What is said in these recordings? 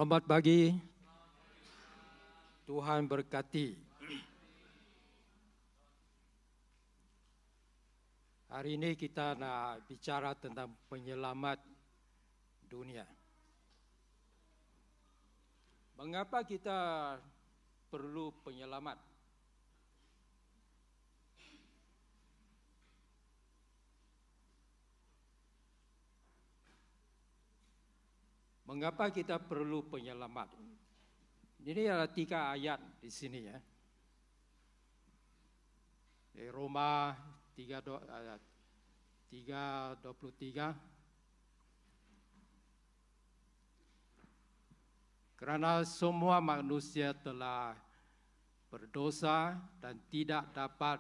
Selamat pagi. Tuhan berkati. Hari ini kita nak bicara tentang penyelamat dunia. Mengapa kita perlu penyelamat? Mengapa kita perlu penyelamat? Ini ada 3 ayat di sini ya. Di Roma 3:23. Karena semua manusia telah berdosa dan tidak dapat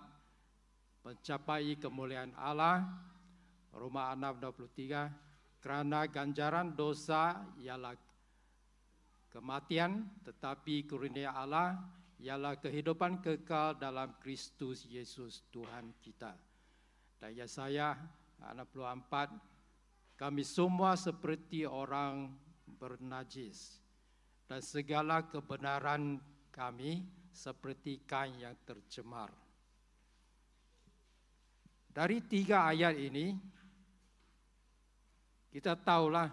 mencapai kemuliaan Allah. Roma 6:23. Karena ganjaran dosa ialah kematian, tetapi karunia Allah ialah kehidupan kekal dalam Kristus Yesus Tuhan kita. Dan Yesaya 64, kami semua seperti orang bernajis, dan segala kebenaran kami seperti kain yang tercemar. Dari 3 ayat ini, kita tahulah,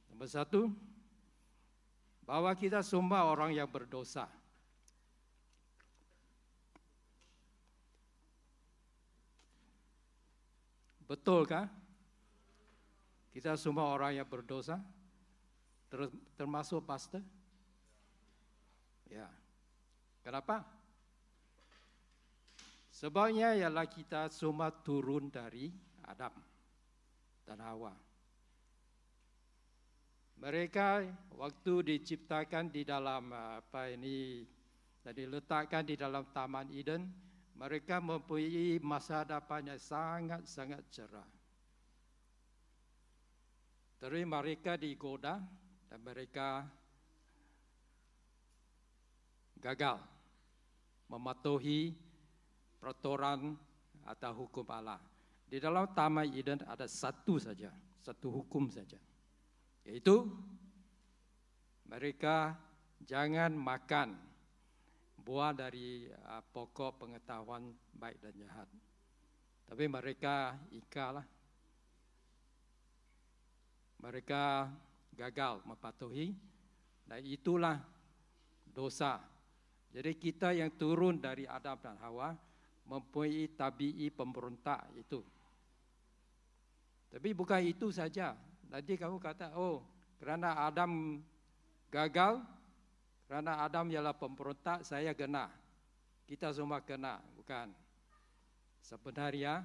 nomor 1, bahwa kita semua orang yang berdosa. Betulkah? Kita semua orang yang berdosa, termasuk pastor? Ya. Kenapa? Sebabnya ialah kita semua turun dari Adam dan Hawa. Mereka waktu diciptakan di dalam dan diletakkan di dalam Taman Eden, mereka mempunyai masa depan yang sangat-sangat cerah. Tapi mereka digoda dan mereka gagal mematuhi peraturan atau hukum Allah. Di dalam Taman Eden ada satu hukum saja, yaitu mereka jangan makan buah dari pokok pengetahuan baik dan jahat. Tapi mereka ingkarlah. Mereka gagal mematuhi, dan itulah dosa. Jadi kita yang turun dari Adam dan Hawa mempunyai tabi'i pemberontak itu. Tapi bukan itu saja. Nanti kamu kata, kerana Adam gagal, kerana Adam ialah pemberontak, saya kena. Kita semua kena, bukan. Sebenarnya,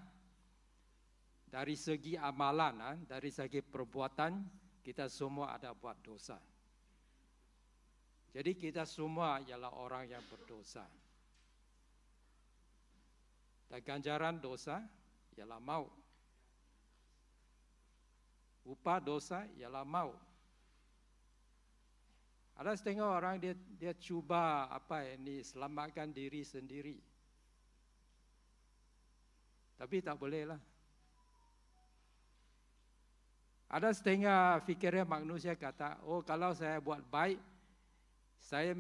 dari segi amalan, dari segi perbuatan, kita semua ada buat dosa. Jadi kita semua ialah orang yang berdosa. Dan ganjaran dosa ialah maut. Upah dosa ialah maut. Ada setengah orang dia cuba selamatkan diri sendiri. Tapi tak boleh lah. Ada setengah fikirnya manusia kata, kalau saya buat baik, saya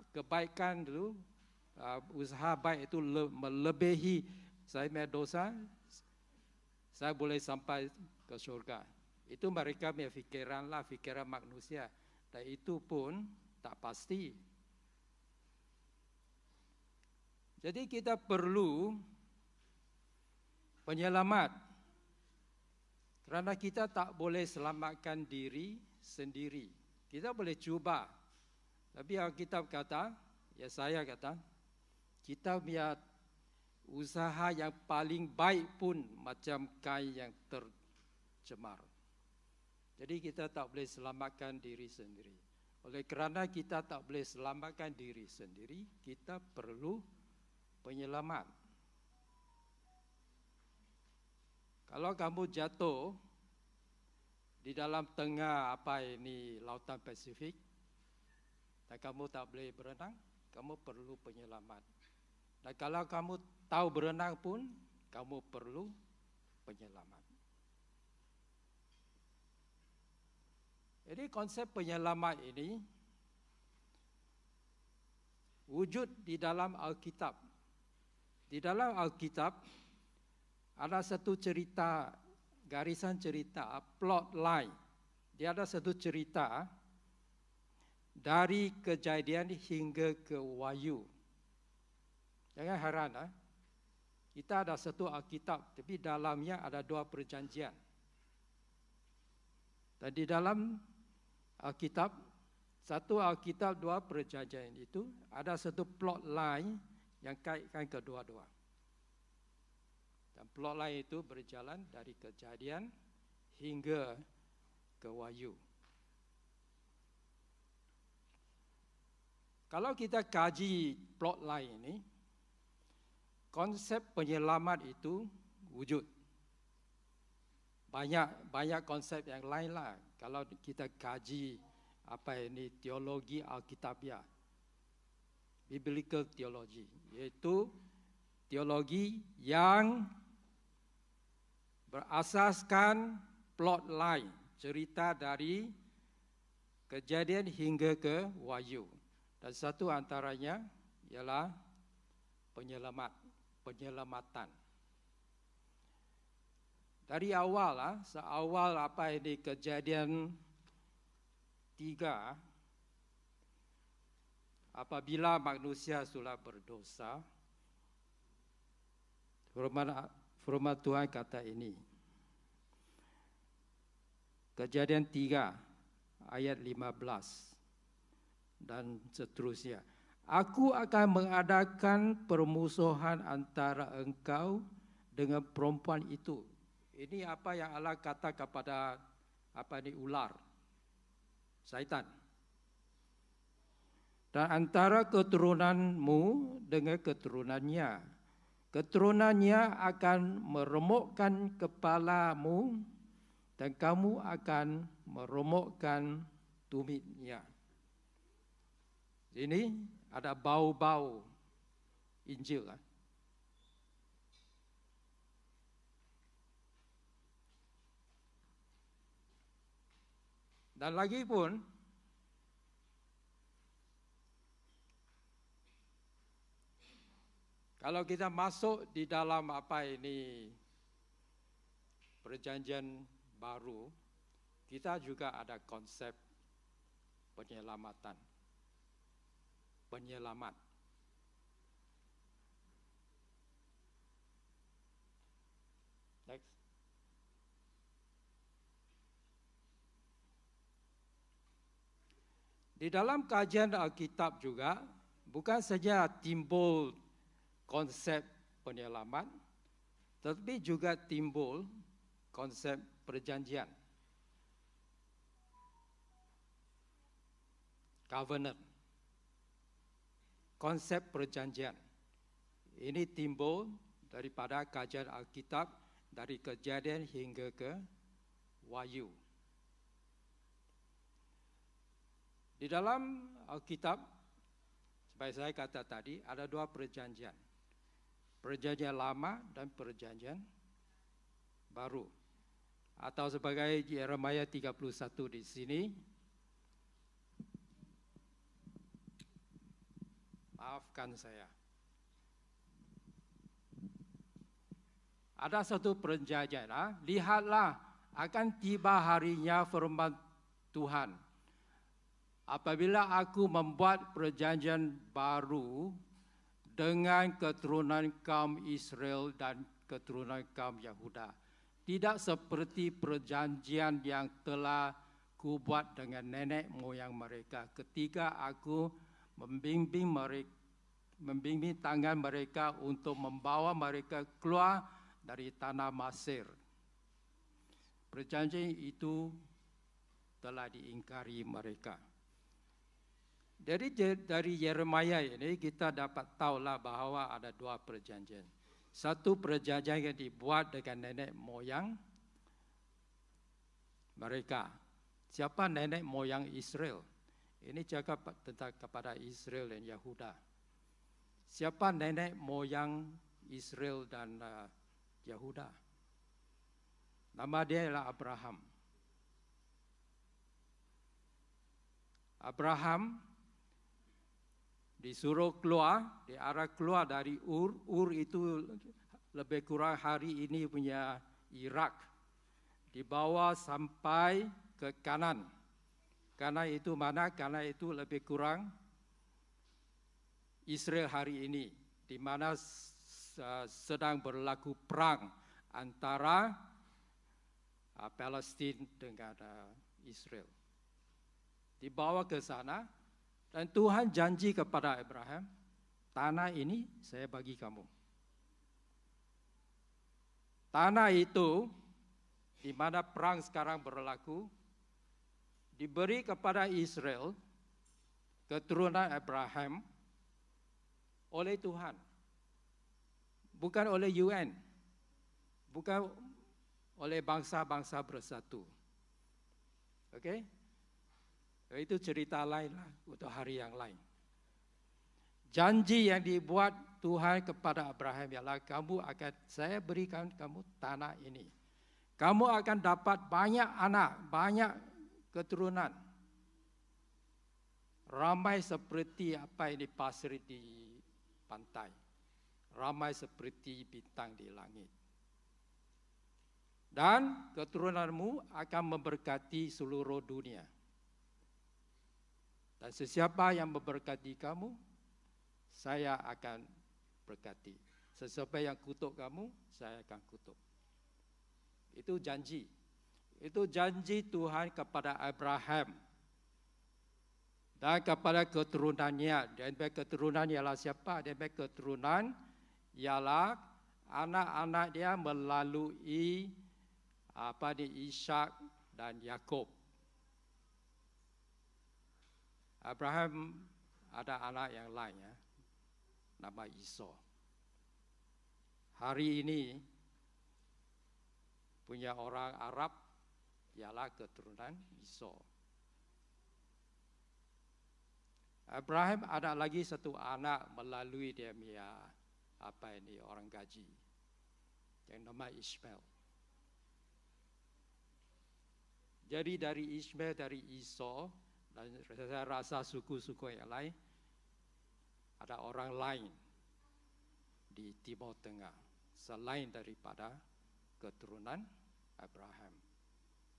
kebaikan dulu, usaha baik itu melebihi saya dosa, saya boleh sampai ke surga. Itu mereka punya fikiran manusia. Dan itu pun tak pasti. Jadi kita perlu penyelamat. Kerana kita tak boleh selamatkan diri sendiri. Kita boleh cuba. Tapi Alkitab kata, saya kata, kita punya usaha yang paling baik pun macam kain yang tercemar. Jadi kita tak boleh selamatkan diri sendiri. Oleh kerana kita tak boleh selamatkan diri sendiri, kita perlu penyelamat. Kalau kamu jatuh di dalam tengah Lautan Pasifik, dan kamu tak boleh berenang, kamu perlu penyelamat. Dan kalau kamu tahu berenang pun, kamu perlu penyelamat. Jadi konsep penyelamat ini wujud di dalam Alkitab. Di dalam Alkitab ada satu cerita, garisan cerita, plot line. Dia ada satu cerita dari Kejadian hingga ke Wahyu. Jangan heran, kita ada satu Alkitab, tapi dalamnya ada dua perjanjian. Dan di dalam Alkitab, satu Alkitab, dua perjanjian itu, ada satu plot line yang kaitkan kedua-dua. Dan plot line itu berjalan dari Kejadian hingga ke Wahyu. Kalau kita kaji plot line ini, konsep penyelamat itu wujud. Banyak konsep yang lain lah. Kalau kita kaji apa ini teologi Alkitabiah, biblical theology, yaitu teologi yang berasaskan plot line, cerita dari Kejadian hingga ke Wahyu. Dan satu antaranya ialah penyelamatan. Dari awal, seawal apa ini Kejadian 3, apabila manusia sudah berdosa, firman Tuhan kata ini. Kejadian 3 ayat 15 dan seterusnya. Aku akan mengadakan permusuhan antara engkau dengan perempuan itu. Ini apa yang Allah kata kepada ular, syaitan. Dan antara keturunanmu dengan keturunannya. Keturunannya akan meremukkan kepalamu dan kamu akan meremukkan tumitnya. Ini ada bau-bau Injil. Dan lagi pun, kalau kita masuk di dalam perjanjian baru, kita juga ada konsep penyelamat. Next. Di dalam kajian Alkitab juga bukan saja timbul konsep penyelamat, tetapi juga timbul konsep perjanjian, covenant, konsep perjanjian. Ini timbul daripada kajian Alkitab dari Kejadian hingga ke Wahyu. Di dalam Alkitab, seperti saya kata tadi, ada dua perjanjian. Perjanjian lama dan perjanjian baru. Atau sebagai Yeremia 31 di sini. Maafkan saya. Ada satu perjanjian, lihatlah akan tiba harinya firman Tuhan. Apabila aku membuat perjanjian baru dengan keturunan kaum Israel dan keturunan kaum Yahuda. Tidak seperti perjanjian yang telah kubuat dengan nenek moyang mereka ketika aku membimbing tangan mereka untuk membawa mereka keluar dari tanah Mesir. Perjanjian itu telah diingkari mereka. Dari Yeremia ini kita dapat tahulah bahawa ada dua perjanjian. Satu perjanjian yang dibuat dengan nenek moyang mereka. Siapa nenek moyang Israel? Ini cakap tentang kepada Israel dan Yahuda. Siapa nenek moyang Israel dan Yahuda? Nama dia ialah Abraham. Abraham disuruh keluar, diarah keluar dari Ur. Ur itu lebih kurang hari ini punya Irak. Dibawa sampai ke Kanan. Kanan itu mana? Kanan itu lebih kurang Israel hari ini, di mana sedang berlaku perang antara Palestin dengan Israel. Dibawa ke sana, dan Tuhan janji kepada Abraham, tanah ini saya bagi kamu. Tanah itu, di mana perang sekarang berlaku, diberi kepada Israel, keturunan Abraham, oleh Tuhan. Bukan oleh UN, bukan oleh bangsa-bangsa bersatu. Oke? Itu cerita lain lah untuk hari yang lain. Janji yang dibuat Tuhan kepada Abraham ialah saya berikan kamu tanah ini. Kamu akan dapat banyak anak, banyak keturunan. Ramai seperti apa yang dipasir di pantai. Ramai seperti bintang di langit. Dan keturunanmu akan memberkati seluruh dunia. Dan sesiapa yang memberkati kamu, saya akan berkati. Sesiapa yang kutuk kamu, saya akan kutuk. Itu janji. Itu janji Tuhan kepada Abraham. Dan kepada keturunannya. Dan keturunan ialah siapa? Dan keturunan ialah anak-anak dia melalui Ishak dan Yakub. Abraham ada anak yang lain, nama Esau. Hari ini punya orang Arab ialah keturunan Esau. Abraham ada lagi satu anak melalui dia punya orang gaji, yang nama Ishmael. Jadi dari Ishmael, dari Esau, dan saya rasa suku-suku yang lain, ada orang lain di Timur Tengah selain daripada keturunan Abraham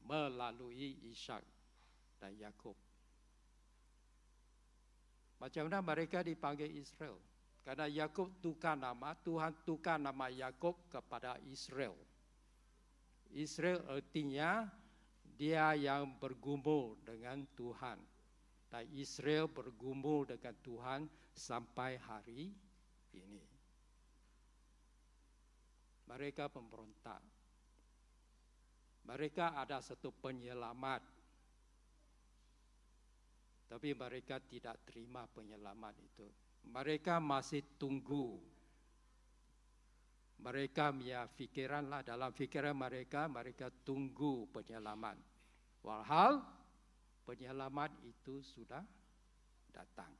melalui Ishak dan Yakub. Macam mana mereka dipanggil Israel? Karena Yakub tukar nama, Tuhan tukar nama Yakub kepada Israel. Israel artinya dia yang bergumul dengan Tuhan. Dan Israel bergumul dengan Tuhan sampai hari ini. Mereka pemberontak. Mereka ada satu penyelamat. Tapi mereka tidak terima penyelamat itu. Mereka masih tunggu. Mereka punya fikiran lah, dalam fikiran mereka tunggu penyelamat. Walhal penyelamat itu sudah datang.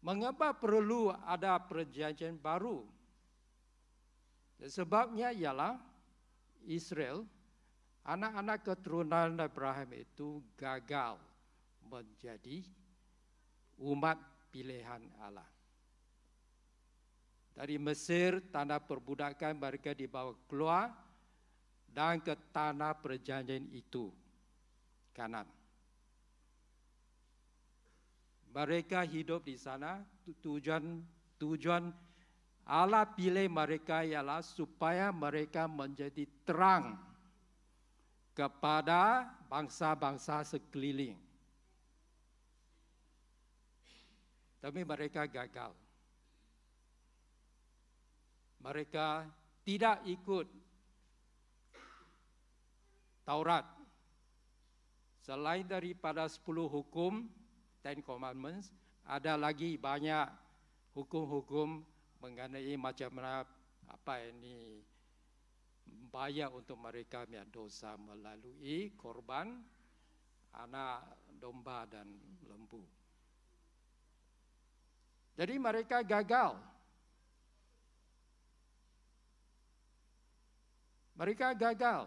Mengapa perlu ada perjanjian baru? Sebabnya ialah Israel, anak-anak keturunan Abraham itu gagal menjadi umat pilihan Allah. Dari Mesir, tanah perbudakan mereka dibawa keluar dan ke tanah perjanjian itu, Kanan. Mereka hidup di sana, tujuan Allah pilih mereka ialah supaya mereka menjadi terang kepada bangsa-bangsa sekeliling. Tapi mereka gagal. Mereka tidak ikut Taurat. Selain daripada 10 hukum, 10 Commandments, ada lagi banyak hukum-hukum mengenai macam mana ini bayar untuk mereka punya dosa melalui korban anak domba dan lembu. Jadi mereka gagal. Mereka gagal.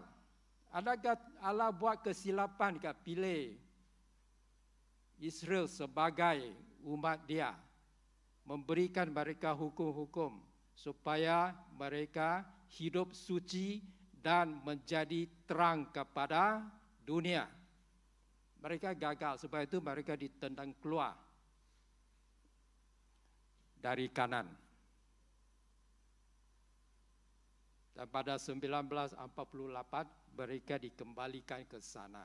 Adakah Allah buat kesilapan pilih Israel sebagai umat Dia, memberikan mereka hukum-hukum supaya mereka hidup suci dan menjadi terang kepada dunia? Mereka gagal, sebab itu mereka ditendang keluar dari Kanan. Dan pada 1948 mereka dikembalikan ke sana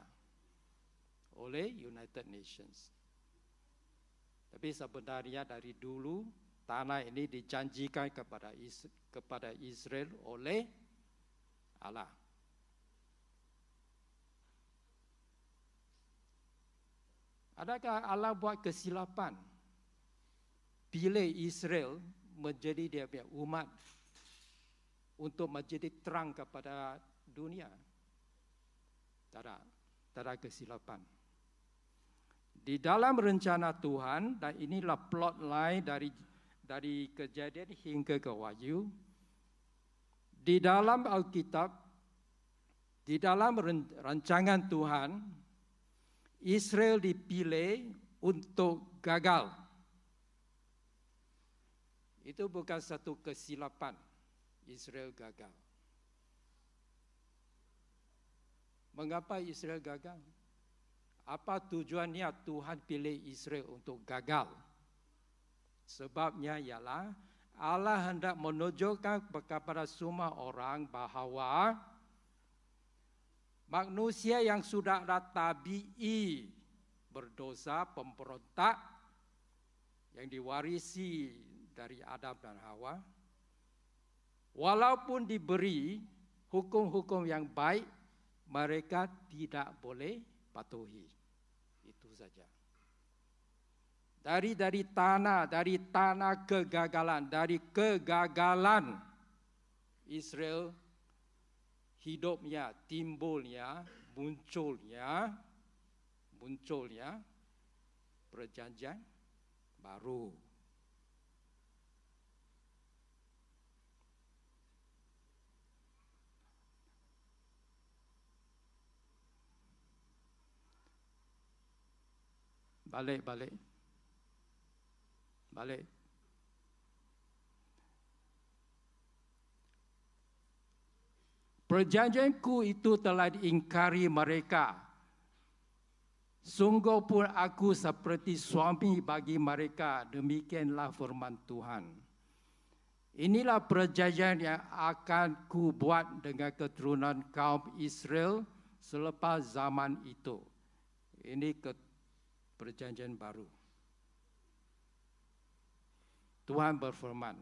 oleh United Nations. Tapi sebenarnya dari dulu tanah ini dijanjikan kepada Israel oleh Allah. Adakah Allah buat kesilapan pilih Israel menjadi dia punya umat untuk menjadi terang kepada dunia? Tak ada kesilapan. Di dalam rencana Tuhan, dan inilah plot line dari Kejadian hingga ke Wahyu, di dalam Alkitab, di dalam rancangan Tuhan, Israel dipilih untuk gagal. Itu bukan satu kesilapan, Israel gagal. Mengapa Israel gagal? Apa tujuannya Tuhan pilih Israel untuk gagal? Sebabnya ialah Allah hendak menunjukkan kepada semua orang bahawa manusia yang sudah ada tabi'i berdosa, pemberontak, yang diwarisi dari Adam dan Hawa, walaupun diberi hukum-hukum yang baik, mereka tidak boleh patuhi. Itu saja. Dari tanah kegagalan, dari kegagalan Israel hidupnya, timbulnya, munculnya perjanjian baru. Balik. Perjanjianku itu telah diingkari mereka. Sungguh pun aku seperti suami bagi mereka. Demikianlah firman Tuhan. Inilah perjanjian yang akan ku buat dengan keturunan kaum Israel selepas zaman itu. Ini perjanjian baru. Tuhan berfirman,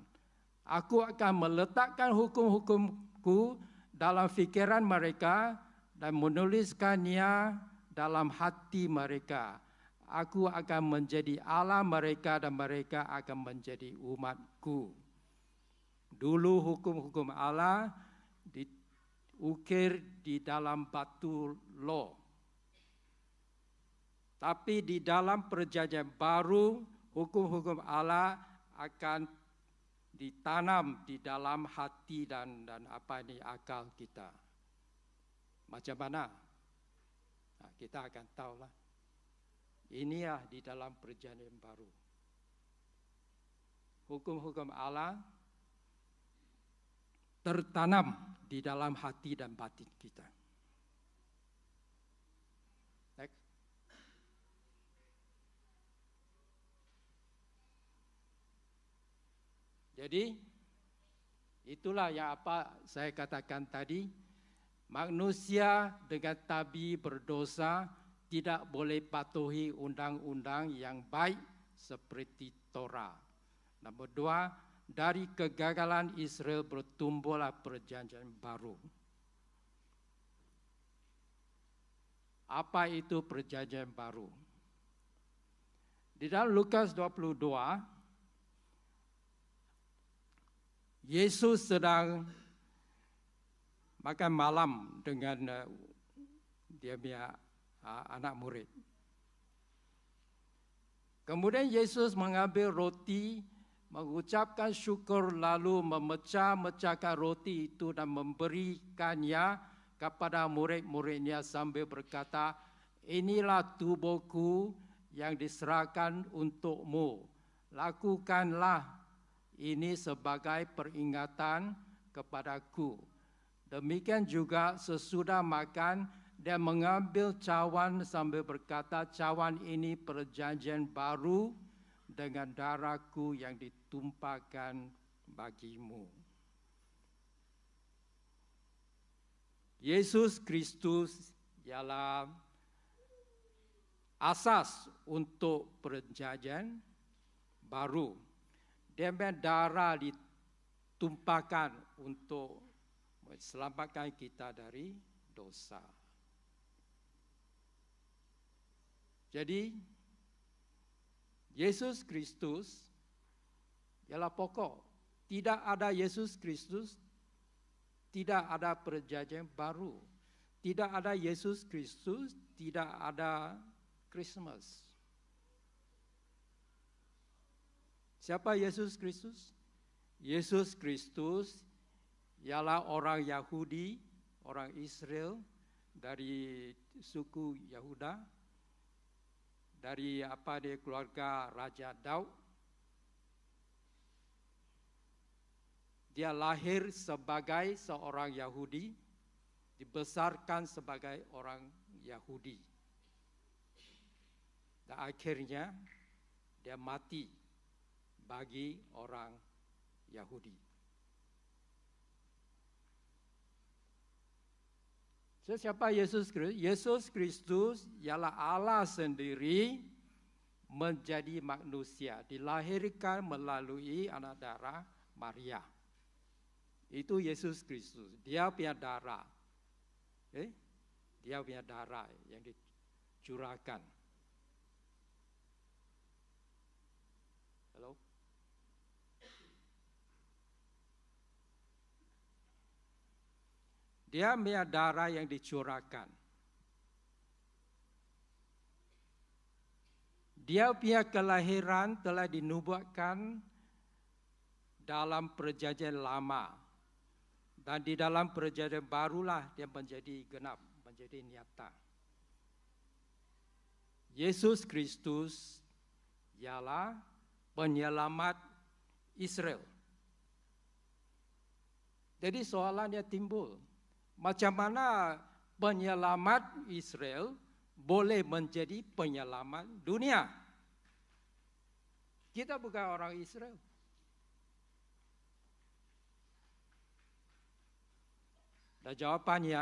aku akan meletakkan hukum-hukumku dalam fikiran mereka dan menuliskannya dalam hati mereka. Aku akan menjadi Allah mereka dan mereka akan menjadi umatku. Dulu hukum-hukum Allah diukir di dalam batu loh. Tapi di dalam perjanjian baru, hukum-hukum Allah akan ditanam di dalam hati dan apa ini akal kita. Macam mana? Nah, kita akan tahulah. Inilah di dalam perjanjian baru. Hukum-hukum Allah tertanam di dalam hati dan batin kita. Jadi, itulah yang apa saya katakan tadi, manusia dengan tabi berdosa tidak boleh patuhi undang-undang yang baik seperti Torah. Nombor 2, dari kegagalan Israel bertumbuhlah perjanjian baru. Apa itu perjanjian baru? Di dalam Lukas 22, Yesus sedang makan malam dengan dia punya anak murid. Kemudian Yesus mengambil roti, mengucapkan syukur lalu memecah-mecahkan roti itu dan memberikannya kepada murid-muridnya sambil berkata, inilah tubuhku yang diserahkan untukmu. Lakukanlah ini sebagai peringatan kepadaku. Demikian juga sesudah makan, dia mengambil cawan sambil berkata, cawan ini perjanjian baru dengan darahku yang ditumpahkan bagimu. Yesus Kristus ialah asas untuk perjanjian baru. Dia darah ditumpahkan untuk selamatkan kita dari dosa. Jadi, Yesus Kristus ialah pokok. Tidak ada Yesus Kristus, tidak ada perjanjian baru. Tidak ada Yesus Kristus, tidak ada Christmas. Siapa Yesus Kristus? Yesus Kristus ialah orang Yahudi, orang Israel dari suku Yehuda, dari dia keluarga Raja Daud. Dia lahir sebagai seorang Yahudi, dibesarkan sebagai orang Yahudi. Dan akhirnya dia mati bagi orang Yahudi. So, siapa Yesus Kristus? Yesus Kristus ialah Allah sendiri menjadi manusia, dilahirkan melalui anak darah Maria. Itu Yesus Kristus. Dia punya darah. Dia punya darah yang dicurahkan. Halo? Dia punya darah yang dicurahkan. Dia punya kelahiran telah dinubuatkan dalam perjanjian lama. Dan di dalam perjanjian barulah dia menjadi genap, menjadi nyata. Yesus Kristus ialah penyelamat Israel. Jadi soalannya timbul, macam mana penyelamat Israel boleh menjadi penyelamat dunia? Kita bukan orang Israel. Dan jawabannya,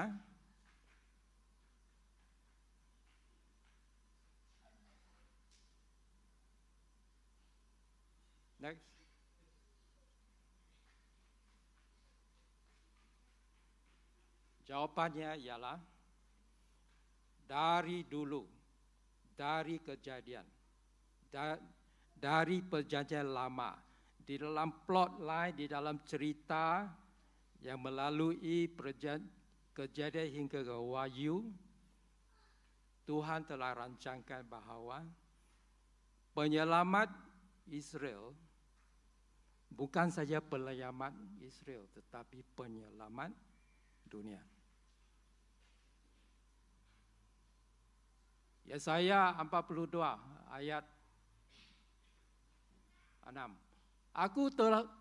next. Jawabannya ialah dari dulu, dari kejadian, dari perjanjian lama, di dalam plot line, di dalam cerita yang melalui kejadian hingga ke Wahyu, Tuhan telah rancangkan bahawa penyelamat Israel bukan saja penyelamat Israel, tetapi penyelamat dunia. Yesaya 42 ayat 6.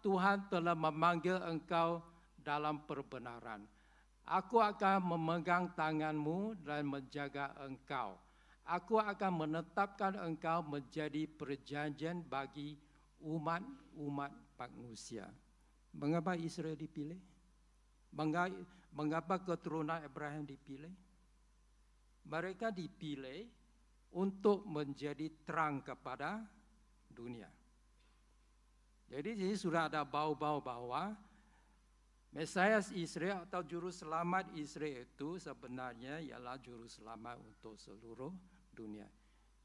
Tuhan telah memanggil engkau dalam perbenaran. Aku akan memegang tanganmu dan menjaga engkau. Aku akan menetapkan engkau menjadi perjanjian bagi umat-umat manusia. Mengapa Israel dipilih? Mengapa keturunan Abraham dipilih? Mereka dipilih untuk menjadi terang kepada dunia. Jadi di sini sudah ada bau-bau bahwa Mesias Israel atau juru selamat Israel itu sebenarnya ialah juru selamat untuk seluruh dunia.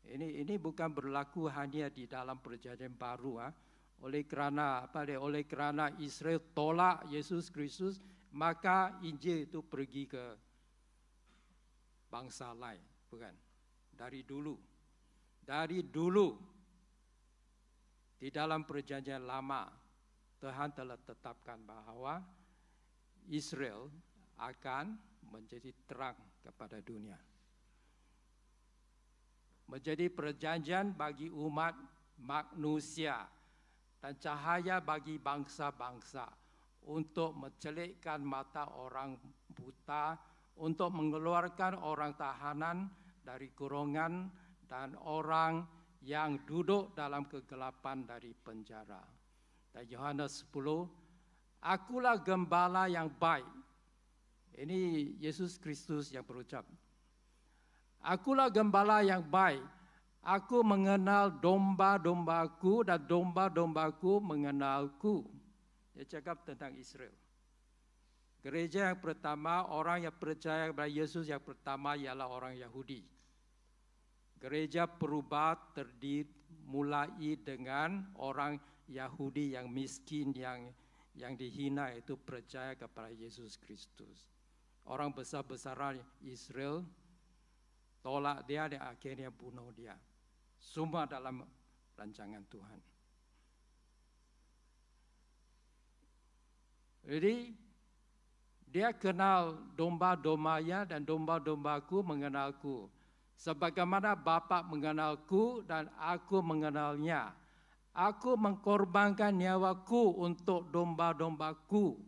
Ini bukan berlaku hanya di dalam perjanjian baru. Oleh kerana Israel tolak Yesus Kristus, maka Injil itu pergi ke bangsa lain, bukan? Dari dulu di dalam perjanjian lama Tuhan telah tetapkan bahawa Israel akan menjadi terang kepada dunia. Menjadi perjanjian bagi umat manusia dan cahaya bagi bangsa-bangsa untuk mencelikkan mata orang buta, untuk mengeluarkan orang tahanan dari kurungan dan orang yang duduk dalam kegelapan dari penjara. Dan Yohanes 10, akulah gembala yang baik. Ini Yesus Kristus yang berucap. Akulah gembala yang baik. Aku mengenal domba-dombaku dan domba-dombaku mengenalku. Dia cakap tentang Israel. Gereja yang pertama, orang yang percaya kepada Yesus yang pertama ialah orang Yahudi. Gereja perubahan terdiri mulai dengan orang Yahudi yang miskin, yang dihina, itu percaya kepada Yesus Kristus. Orang besar-besaran Israel tolak dia dan akhirnya bunuh dia. Semua dalam rancangan Tuhan. Jadi dia kenal domba-dombanya dan domba-dombaku mengenalku. Sebagaimana Bapa mengenalku dan aku mengenalnya. Aku mengkorbankan nyawaku untuk domba-dombaku.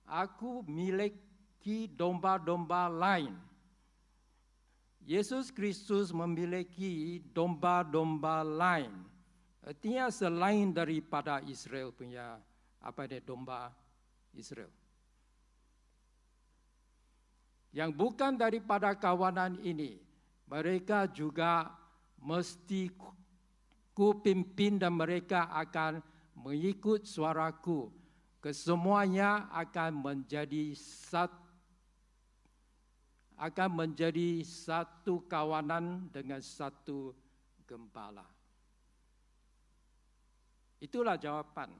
Aku miliki domba-domba lain. Yesus Kristus memiliki domba-domba lain. Artinya selain daripada Israel punya domba Israel. Yang bukan daripada kawanan ini, mereka juga mesti ku pimpin dan mereka akan mengikut suaraku. Kesemuanya akan menjadi satu kawanan dengan satu gembala. Itulah jawaban.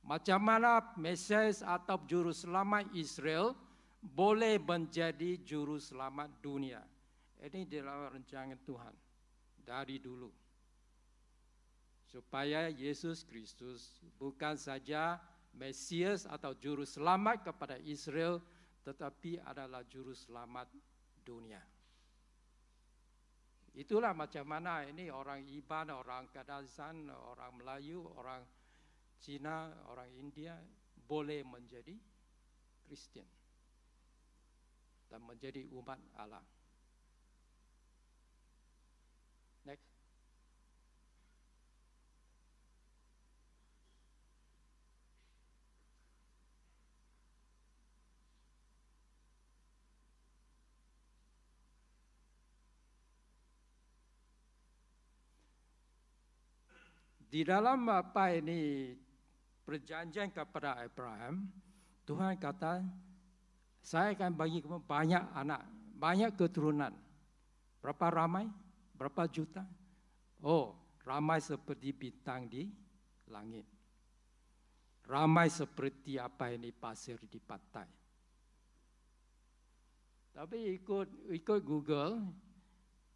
Macam mana Mesias atau juru selamat Israel boleh menjadi juru selamat dunia. Ini adalah rancangan Tuhan dari dulu. Supaya Yesus Kristus bukan saja Mesias atau juru selamat kepada Israel, tetapi adalah juru selamat dunia. Itulah macam mana ini orang Iban, orang Kadazan, orang Melayu, orang Cina, orang India boleh menjadi Kristen dan menjadi umat Allah. Next. Di dalam perjanjian kepada Abraham, Tuhan kata, saya akan bagi kamu banyak anak, banyak keturunan. Berapa ramai? Berapa juta? Oh, ramai seperti bintang di langit. Ramai seperti pasir di pantai. Tapi ikut Google,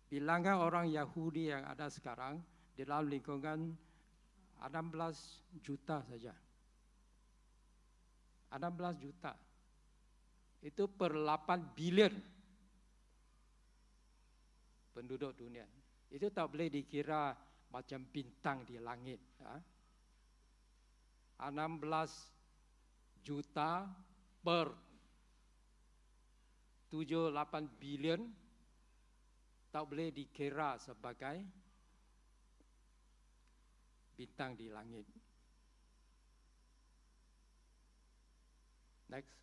bilangan orang Yahudi yang ada sekarang di dalam lingkungan 16 juta saja. 16 juta. Itu per 8 bilion penduduk dunia. Itu tak boleh dikira macam bintang di langit. 16 juta per 7-8 bilion tak boleh dikira sebagai bintang di langit. Next.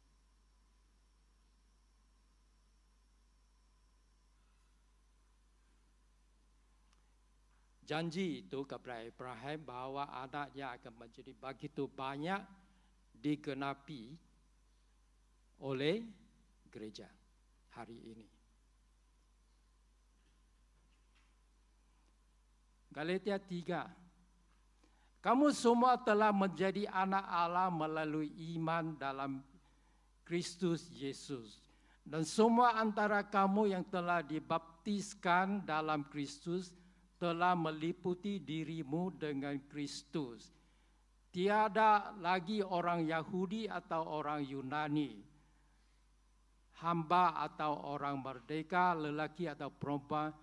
Janji itu kepada Abraham bahwa anaknya akan menjadi begitu banyak digenapi oleh gereja hari ini. Galatia 3. Kamu semua telah menjadi anak Allah melalui iman dalam Kristus Yesus. Dan semua antara kamu yang telah dibaptiskan dalam Kristus telah meliputi dirimu dengan Kristus. Tiada lagi orang Yahudi atau orang Yunani. hamba atau orang merdeka, lelaki atau perempuan,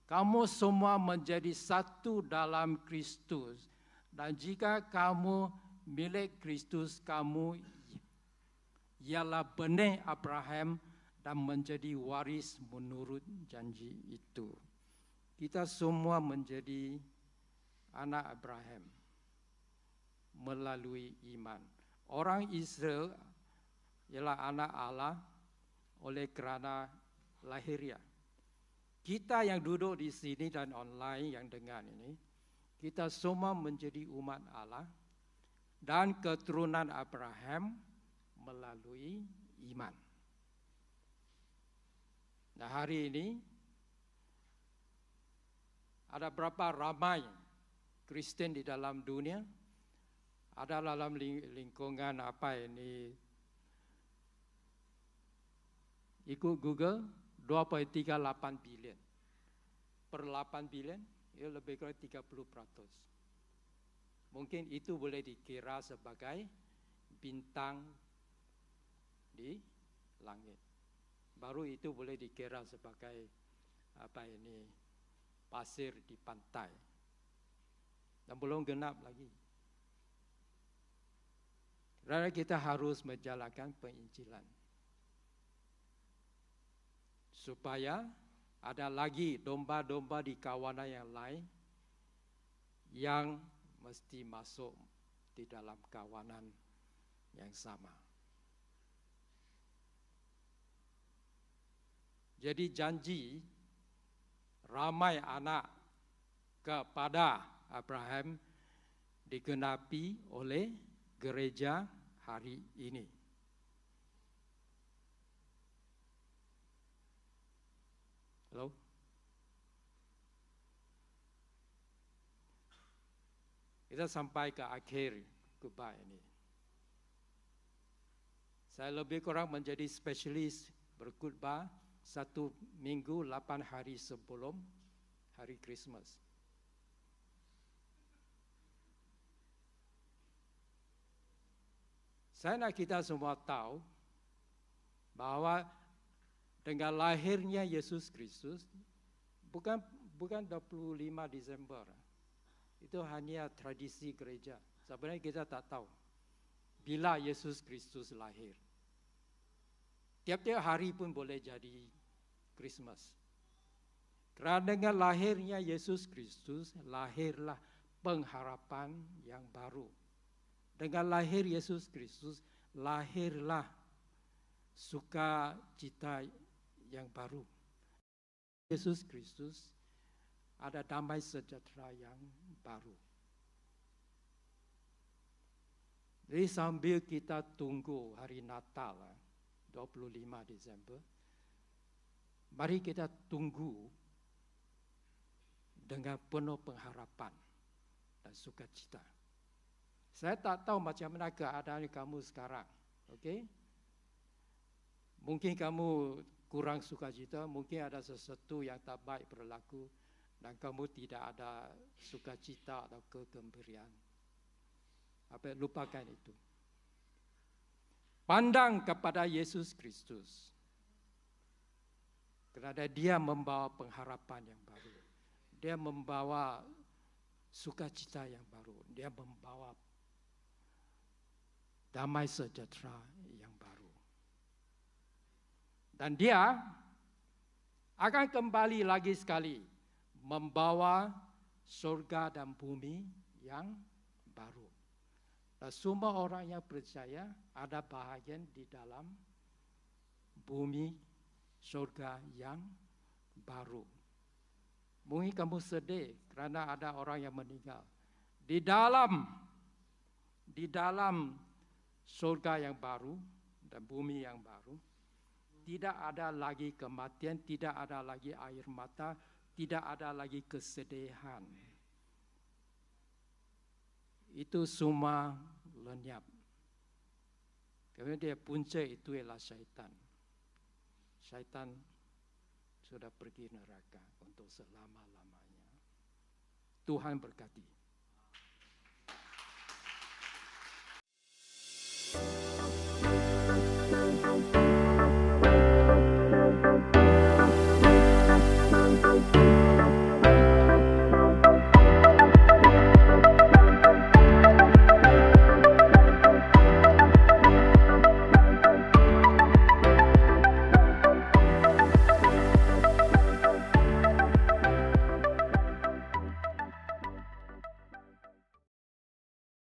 kamu semua menjadi satu dalam Kristus. Dan jika kamu milik Kristus, kamu ialah benih Abraham dan menjadi waris menurut janji itu. Kita semua menjadi anak Abraham melalui iman. Orang Israel ialah anak Allah oleh kerana lahiriah. Kita yang duduk di sini dan online yang dengar ini, kita semua menjadi umat Allah dan keturunan Abraham melalui iman. Nah, hari ini ada berapa ramai Kristen di dalam dunia? Ada dalam lingkungan apa ini? Ikut Google 2,38 bilion. Per 8 bilion, ya lebih kurang 30%. Mungkin itu boleh dikira sebagai bintang di langit. Baru itu boleh dikira sebagai pasir di pantai. Dan belum genap lagi. Karena kita harus menjalankan penginjilan. Supaya ada lagi domba-domba di kawanan yang lain yang mesti masuk di dalam kawanan yang sama. Jadi janji ramai anak kepada Abraham digenapi oleh gereja hari ini. Halo? Kita sampai ke akhir khotbah ini. Saya lebih kurang menjadi spesialis berkhotbah 1 minggu 8 hari sebelum hari Christmas. Saya nak kita semua tahu bahwa dengan lahirnya Yesus Kristus bukan 25 Desember. Itu hanya tradisi gereja. Sebenarnya kita tak tahu bila Yesus Kristus lahir. Tiap-tiap hari pun boleh jadi Christmas. Kerana dengan lahirnya Yesus Kristus, lahirlah pengharapan yang baru. Dengan lahir Yesus Kristus, lahirlah sukacita yang baru. Yesus Kristus ada damai sejahtera yang baru. Jadi sambil kita tunggu hari Natal, 25 Desember, mari kita tunggu dengan penuh pengharapan dan sukacita. Saya tak tahu macam mana keadaan kamu sekarang, okey? Mungkin kamu kurang sukacita, mungkin ada sesuatu yang tak baik berlaku dan kamu tidak ada sukacita atau kegembiraan. Lupakan itu. Pandang kepada Yesus Kristus. Kerana dia membawa pengharapan yang baru. Dia membawa sukacita yang baru. Dia membawa damai sejahtera yang baru. Dan dia akan kembali lagi sekali membawa surga dan bumi yang baru. Dan semua orang yang percaya ada bahagian di dalam bumi surga yang baru. Mungkin kamu sedih kerana ada orang yang meninggal. Di dalam surga yang baru dan bumi yang baru, tidak ada lagi kematian, tidak ada lagi air mata, tidak ada lagi kesedihan. Itu semua lenyap. Kerana dia punca itu ialah syaitan. Syaitan sudah pergi neraka untuk selama-lamanya. Tuhan berkati.